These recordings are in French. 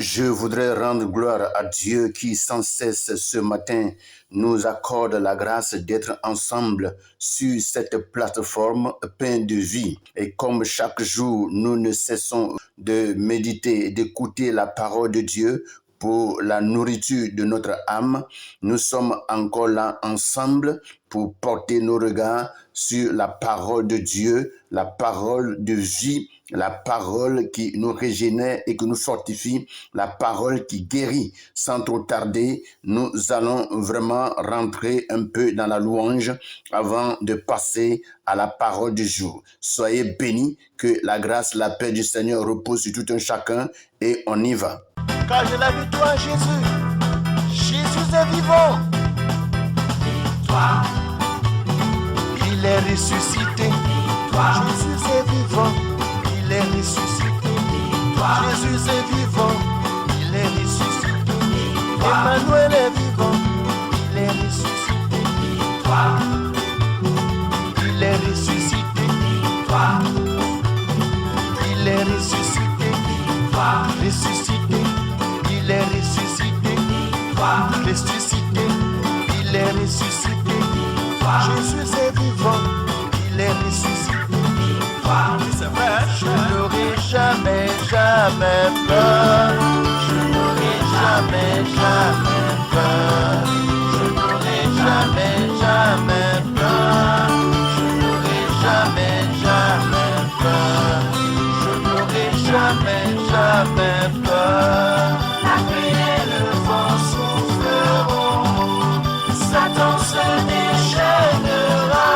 Je voudrais rendre gloire à Dieu qui sans cesse ce matin nous accorde la grâce d'être ensemble sur cette plateforme pleine de vie. Et comme chaque jour, nous ne cessons de méditer et d'écouter la parole de Dieu pour la nourriture de notre âme, nous sommes encore là ensemble pour porter nos regards sur la parole de Dieu, la parole de vie, la parole qui nous régénère et qui nous fortifie, la parole qui guérit. Sans trop tarder, nous allons vraiment rentrer un peu dans la louange avant de passer à la parole du jour. Soyez bénis, que la grâce, la paix du Seigneur repose sur tout un chacun et on y va. Car j'ai la victoire, Jésus. Jésus est vivant. Victoire. Il est ressuscité. Victoire. Jésus est vivant. Il est ressuscité. Victoire. Jésus est vivant. Il est ressuscité. Victoire. Emmanuel est vivant. Il est ressuscité. Victoire. Il est ressuscité. Victoire. Il est ressuscité. Victoire. Ressuscité. Il est ressuscité, ressuscité, il est ressuscité. Jésus est vivant, il est ressuscité. C'est vrai, je n'aurai jamais, jamais peur. Je n'aurai jamais, jamais peur. Je n'aurai jamais, jamais peur. Je n'aurai jamais, jamais peur. Je n'aurai jamais, jamais peur. Satan se déchaînera,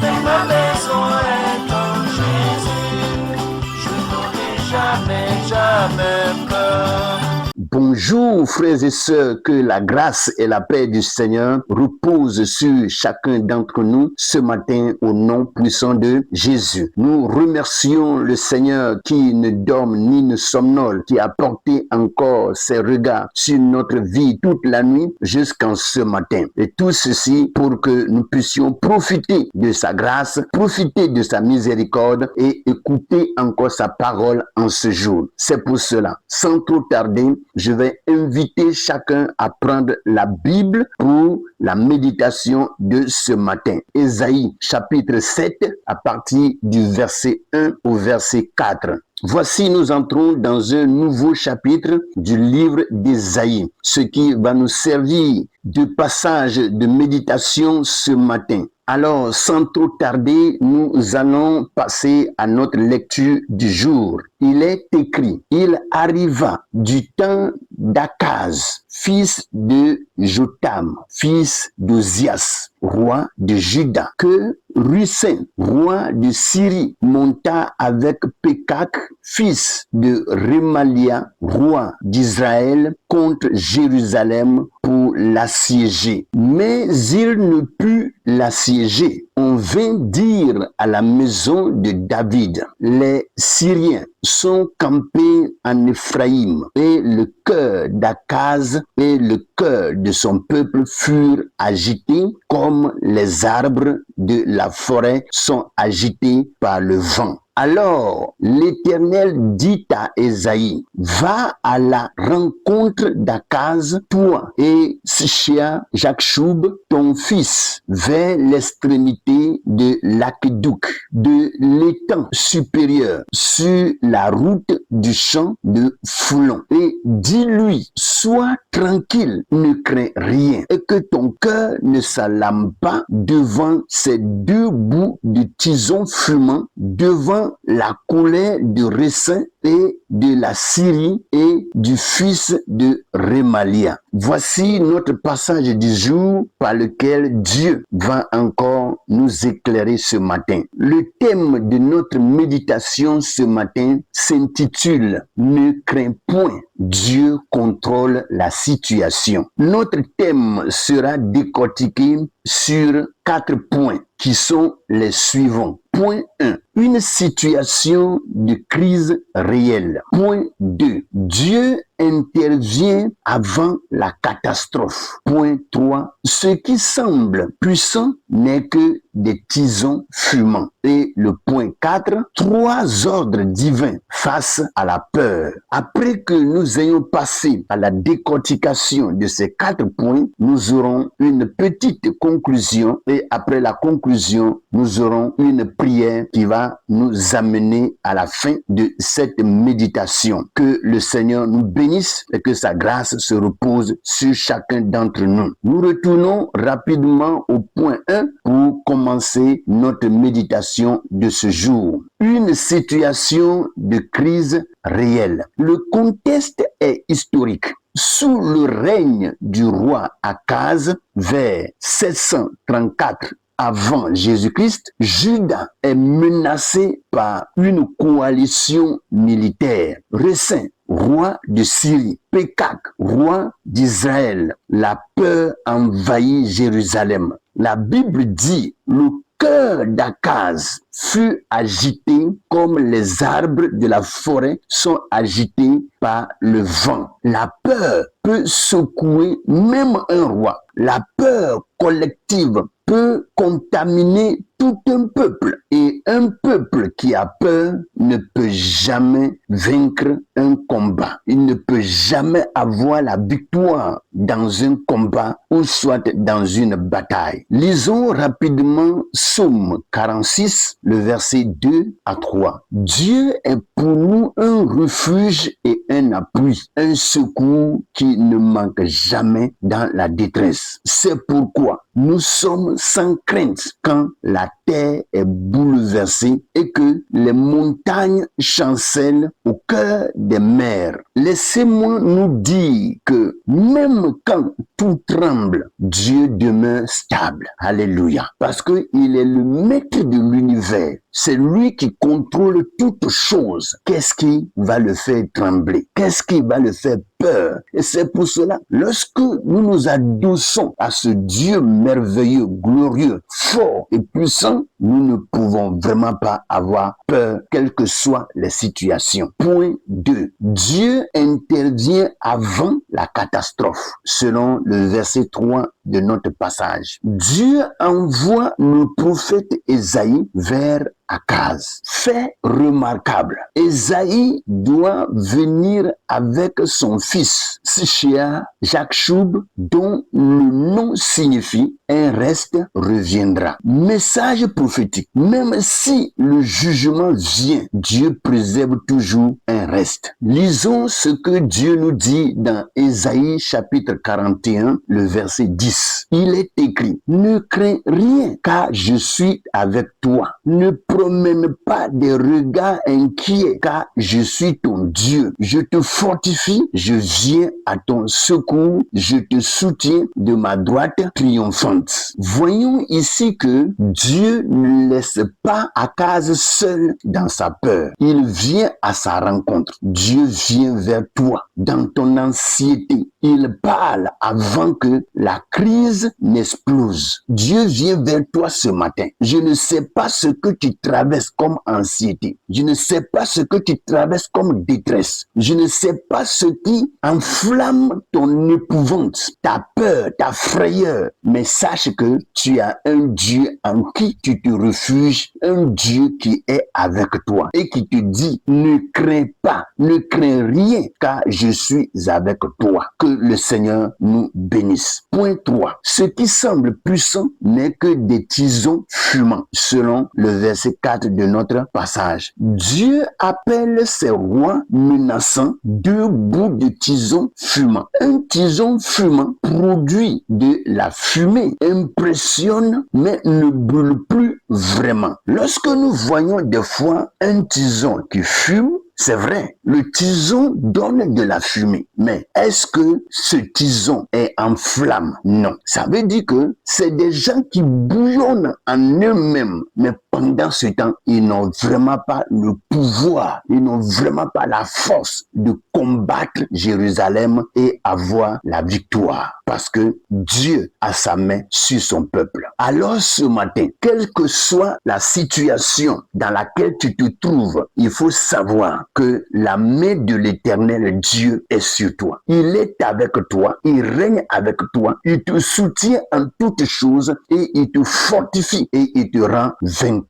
mais ma maison est en Jésus. Je n'aurai jamais, jamais peur. Bonjour frères et sœurs, que la grâce et la paix du Seigneur reposent sur chacun d'entre nous ce matin au nom puissant de Jésus. Nous remercions le Seigneur qui ne dorme ni ne somnole, qui a porté encore ses regards sur notre vie toute la nuit jusqu'en ce matin. Et tout ceci pour que nous puissions profiter de sa grâce, profiter de sa miséricorde et écouter encore sa parole en ce jour. C'est pour cela, sans trop tarder, je vais inviter chacun à prendre la Bible pour la méditation de ce matin. Ésaïe chapitre 7 à partir du verset 1 au verset 4. Voici, nous entrons dans un nouveau chapitre du livre d'Ésaïe, ce qui va nous servir de passage de méditation ce matin. Alors, sans trop tarder, nous allons passer à notre lecture du jour. Il est écrit, il arriva du temps d'Akaz, fils de Jotam, fils d'Ozias, roi de Juda, que Rusen, roi de Syrie, monta avec Pekak, fils de Remalia, roi d'Israël, contre Jérusalem pour l'assiéger. Mais il ne put l'assiéger. On vint dire à la maison de David, les Syriens sont campés en Éphraïm, et le cœur d'Akaz et le cœur de son peuple furent agités comme les arbres de la forêt sont agités par le vent. Alors l'Éternel dit à Ésaïe, va à la rencontre d'Akaz, toi et Shia Jakshub, ton fils, vers l'extrémité de l'Aquedouk, de l'étang supérieur, sur la route du champ de Foulon. Et dis-lui, sois tranquille, ne crains rien, et que ton cœur ne s'alarme pas devant ces deux bouts de tison fumant, devant la colère de Récin et de la Syrie et du fils de Remalia. Voici notre passage du jour par lequel Dieu va encore nous éclairer ce matin. Le thème de notre méditation ce matin s'intitule « Ne crains point, Dieu contrôle la situation ». Notre thème sera décortiqué sur 4 points qui sont les suivants. Point 1. Une situation de crise réelle. Point 2. Dieu intervient avant la catastrophe. Point 3. Ce qui semble puissant n'est que des tisons fumants. Et le point 4, 3 ordres divins face à la peur. Après que nous ayons passé à la décortication de ces 4 points, nous aurons une petite conclusion et après la conclusion, nous aurons une prière qui va nous amener à la fin de cette méditation. Que le Seigneur nous bénisse et que sa grâce se repose sur chacun d'entre nous. Nous retournons rapidement au point 1 pour commencer notre méditation de ce jour. Une situation de crise réelle. Le contexte est historique. Sous le règne du roi Akaz, vers 734 avant Jésus-Christ, Juda est menacé par une coalition militaire. Récin, roi de Syrie, Pékak, roi d'Israël. La peur envahit Jérusalem. La Bible dit, le cœur d'Akaz fut agité comme les arbres de la forêt sont agités par le vent. La peur peut secouer même un roi. La peur collective peut contaminer tout un peuple. Et un peuple qui a peur ne peut jamais vaincre un combat. Il ne peut jamais avoir la victoire dans un combat ou soit dans une bataille. Lisons rapidement Psaume 46, le verset 2 à 3. Dieu est pour nous un refuge et un appui, un secours qui ne manque jamais dans la détresse. C'est pourquoi nous sommes sans crainte quand la terre est bouleversée et que les montagnes chancellent au cœur des mers. Laissez-moi nous dire que même quand tout tremble, Dieu demeure stable. Alléluia. Parce qu'il est le maître de l'univers. C'est lui qui contrôle toutes choses. Qu'est-ce qui va le faire trembler? Qu'est-ce qui va le faire peur? Et c'est pour cela, lorsque nous nous adossons à ce Dieu merveilleux, glorieux, fort et puissant, nous ne pouvons vraiment pas avoir peur, quelles que soient les situations. Point 2. Dieu intervient avant la catastrophe, selon le verset 3 de notre passage. Dieu envoie le prophète Ésaïe vers Akaz. Fait remarquable. Ésaïe doit venir avec son fils, Sichéa Jakchoub, dont le nom signifie un reste reviendra. Message prophétique. Même si le jugement vient, Dieu préserve toujours un reste. Lisons ce que Dieu nous dit dans Ésaïe chapitre 41, le verset 10. Il est écrit, ne crains rien, car je suis avec toi. Ne promène pas des regards inquiets, car je suis ton Dieu. Je te fortifie, je viens à ton secours, je te soutiens de ma droite triomphante. Voyons ici que Dieu ne laisse pas Akaz seul dans sa peur. Il vient à sa rencontre. Dieu vient vers toi dans ton anxiété. Il parle avant que la crise n'explose. Dieu vient vers toi ce matin. Je ne sais pas ce que tu traverses comme anxiété. Je ne sais pas ce que tu traverses comme détresse. Je ne sais pas ce qui enflamme ton épouvante, ta peur, ta frayeur. Mais sache que tu as un Dieu en qui tu te refuges, un Dieu qui est avec toi et qui te dit, ne crains pas, ne crains rien, car je suis avec toi. Que le Seigneur nous bénisse. Point 3. Ce qui semble puissant n'est que des tisons fumants, selon le verset 4 de notre passage. Dieu appelle ses rois menaçants 2 bouts de tison fumant. Un tison fumant produit de la fumée, impressionne mais ne brûle plus vraiment. Lorsque nous voyons des fois un tison qui fume, c'est vrai, le tison donne de la fumée, mais est-ce que ce tison est en flamme? Non. Ça veut dire que c'est des gens qui bouillonnent en eux-mêmes, mais pendant ce temps, ils n'ont vraiment pas le pouvoir, ils n'ont vraiment pas la force de combattre Jérusalem et avoir la victoire. Parce que Dieu a sa main sur son peuple. Alors ce matin, quelle que soit la situation dans laquelle tu te trouves, il faut savoir que la main de l'Éternel Dieu est sur toi. Il est avec toi, il règne avec toi, il te soutient en toutes choses et il te fortifie et il te rend vainqueur.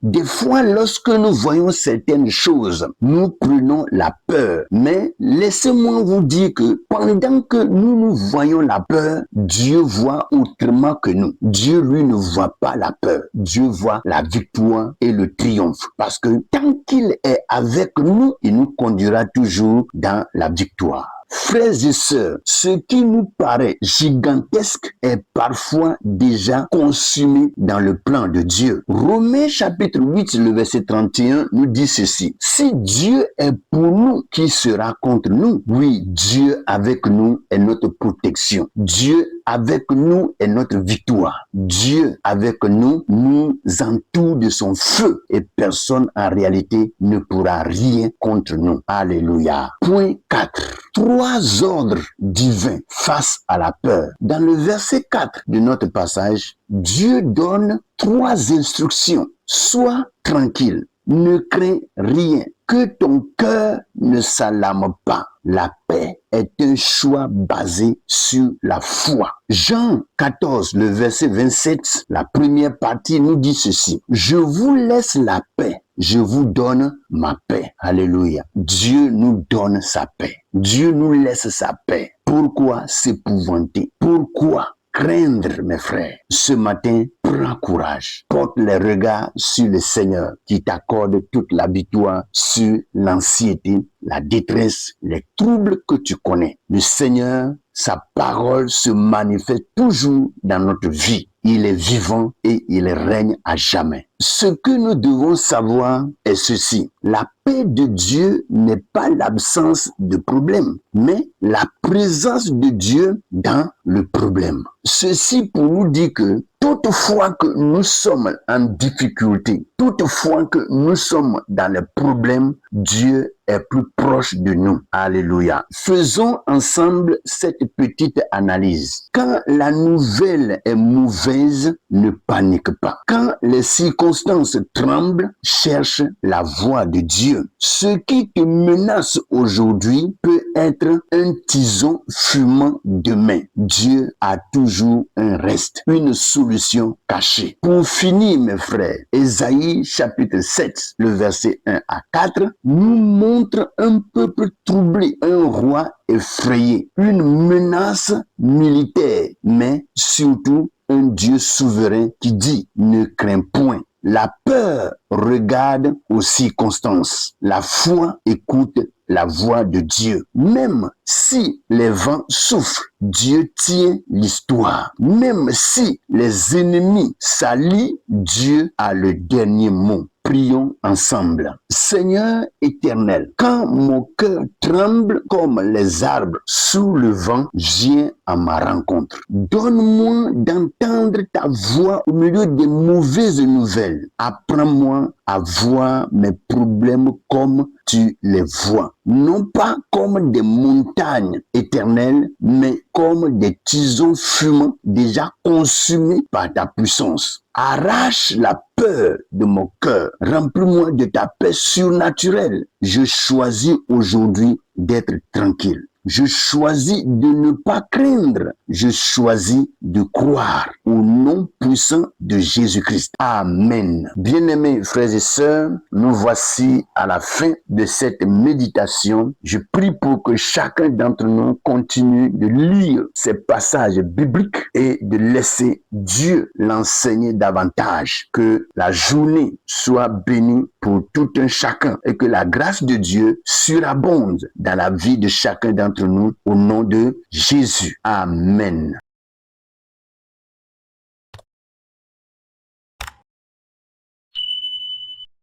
Des fois, lorsque nous voyons certaines choses, nous prenons la peur. Mais laissez-moi vous dire que pendant que nous voyons la peur, Dieu voit autrement que nous. Dieu, lui, ne voit pas la peur. Dieu voit la victoire et le triomphe. Parce que tant qu'il est avec nous, il nous conduira toujours dans la victoire. Frères et sœurs, ce qui nous paraît gigantesque est parfois déjà consumé dans le plan de Dieu. Romains chapitre 8, le verset 31 nous dit ceci. Si Dieu est pour nous, qui sera contre nous? Oui, Dieu avec nous est notre protection. Dieu avec nous est notre victoire. Dieu avec nous nous entoure de son feu et personne en réalité ne pourra rien contre nous. Alléluia. Point 4. 3 ordres divins face à la peur. Dans le verset 4 de notre passage, Dieu donne 3 instructions. Sois tranquille, ne crains rien, que ton cœur ne s'alarme pas. La paix est un choix basé sur la foi. Jean 14, le verset 27, la première partie nous dit ceci. Je vous laisse la paix. Je vous donne ma paix. Alléluia. Dieu nous donne sa paix. Dieu nous laisse sa paix. Pourquoi s'épouvanter? Pourquoi craindre, mes frères? Ce matin, prends courage. Porte les regards sur le Seigneur qui t'accorde toute la victoire sur l'anxiété, la détresse, les troubles que tu connais. Le Seigneur, sa parole se manifeste toujours dans notre vie. Il est vivant et il règne à jamais. Ce que nous devons savoir est ceci. La paix de Dieu n'est pas l'absence de problème, mais la présence de Dieu dans le problème. Ceci pour nous dire que toutefois que nous sommes en difficulté, toutefois que nous sommes dans les problèmes, Dieu est plus proche de nous. Alléluia. Faisons ensemble cette petite analyse. Quand la nouvelle est mauvaise, ne panique pas. Quand les circonstances tremblent, cherche la voix de Dieu. Ce qui te menace aujourd'hui peut être un tison fumant demain. Dieu a toujours un reste, une solution cachée. Pour finir, mes frères, Ésaïe chapitre 7, le verset 1 à 4, nous montre un peuple troublé, un roi effrayé, une menace militaire, mais surtout un Dieu souverain qui dit « Ne crains point ». La peur regarde aux circonstances. La foi écoute la voix de Dieu. Même si les vents soufflent, Dieu tient l'histoire. Même si les ennemis s'allient, Dieu a le dernier mot. Prions ensemble. Seigneur éternel, quand mon cœur tremble comme les arbres sous le vent, viens à ma rencontre. Donne-moi d'entendre ta voix au milieu des mauvaises nouvelles. Apprends-moi à voir mes problèmes comme tu les vois. Non pas comme des montagnes éternelles, mais comme des tisons fumants déjà consumés par ta puissance. Arrache la peur de mon cœur. Remplis-moi de ta paix surnaturelle. Je choisis aujourd'hui d'être tranquille. Je choisis de ne pas craindre. Je choisis de croire au nom puissant de Jésus-Christ. Amen. Bien-aimés frères et sœurs, nous voici à la fin de cette méditation. Je prie pour que chacun d'entre nous continue de lire ces passages bibliques et de laisser Dieu l'enseigner davantage. Que la journée soit bénie pour tout un chacun et que la grâce de Dieu surabonde dans la vie de chacun d'entre nous au nom de Jésus. Amen.